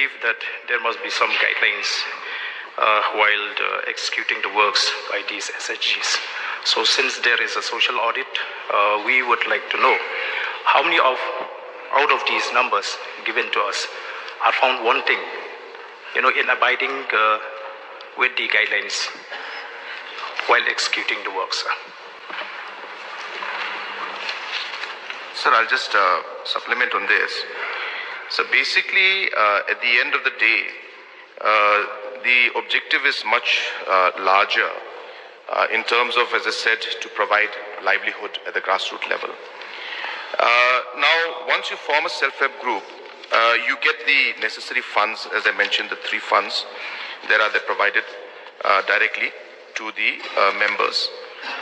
believe that there must be some guidelines while executing the works by these SHGs. So since there is a social audit, we would like to know how many out of these numbers given to us are found wanting, in abiding with the guidelines while executing the works. Sir, I'll just supplement on this. So basically, at the end of the day, the objective is much larger in terms of, as I said, to provide livelihood at the grassroots level. Now, once you form a self-help group, you get the necessary funds, as I mentioned, the 3 funds that are provided directly to the members.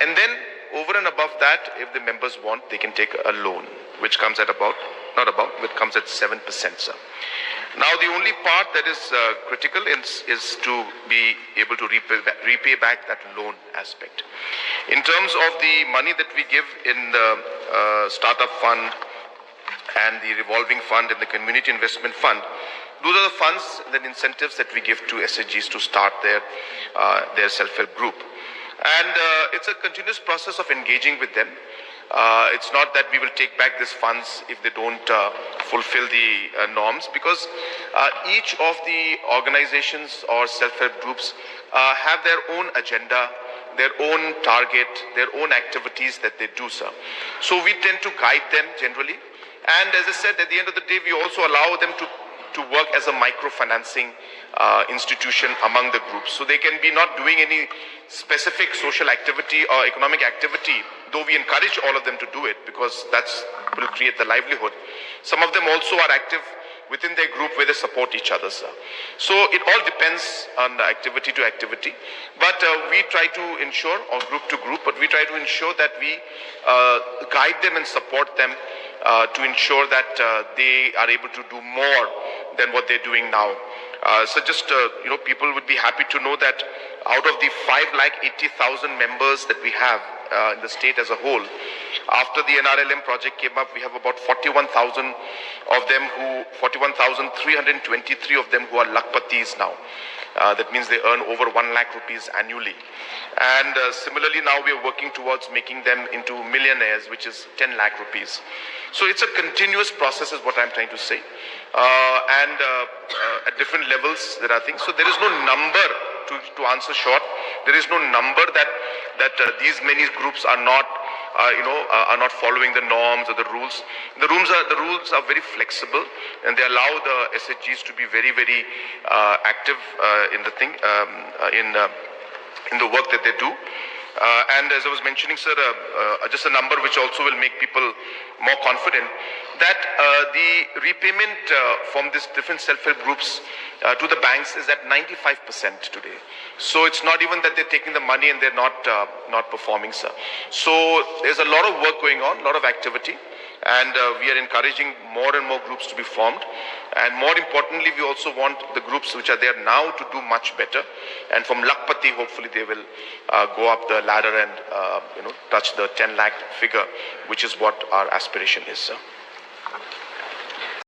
And then over and above that, if the members want, they can take a loan, which comes at which comes at 7%, sir. Now, the only part that is critical is to be able to repay back that loan aspect. In terms of the money that we give in the startup fund and the revolving fund and the community investment fund, those are the funds and incentives that we give to SHGs to start their self-help group. And it's a continuous process of engaging with them. It's not that we will take back these funds if they don't fulfill the norms, because each of the organizations or self-help groups have their own agenda, their own target, their own activities that they do, sir. So we tend to guide them generally. And as I said, at the end of the day, we also allow them to work as a microfinancing institution among the groups. So they can be not doing any specific social activity or economic activity, though we encourage all of them to do it because that will create the livelihood. Some of them also are active within their group where they support each other, sir. So it all depends on the activity to activity. But we try to ensure, or group to group, but we try to ensure that we guide them and support them to ensure that they are able to do more than what they're doing now. So just, people would be happy to know that out of the 580,000 members that we have in the state as a whole, after the NRLM project came up, we have about 41,323 of them who are Lakpatis now. That means they earn over 1 lakh rupees annually. And similarly, now we are working towards making them into millionaires, which is 10 lakh rupees. So it's a continuous process is what I'm trying to say. And at different levels, there are things. So there is no number to answer short. There is no number that these many groups are not are not following the norms or the rules. The rules are very flexible, and they allow the SHGs to be very, very active in the thing, in the work that they do. And as I was mentioning, sir, just a number which also will make people more confident that the repayment from these different self-help groups to the banks is at 95% today. So it's not even that they're taking the money and they're not performing, sir. So there's a lot of work going on, a lot of activity. And we are encouraging more and more groups to be formed. And more importantly, we also want the groups which are there now to do much better. And from Lakpati, hopefully they will go up the ladder and touch the 10 lakh figure, which is what our aspiration is, sir.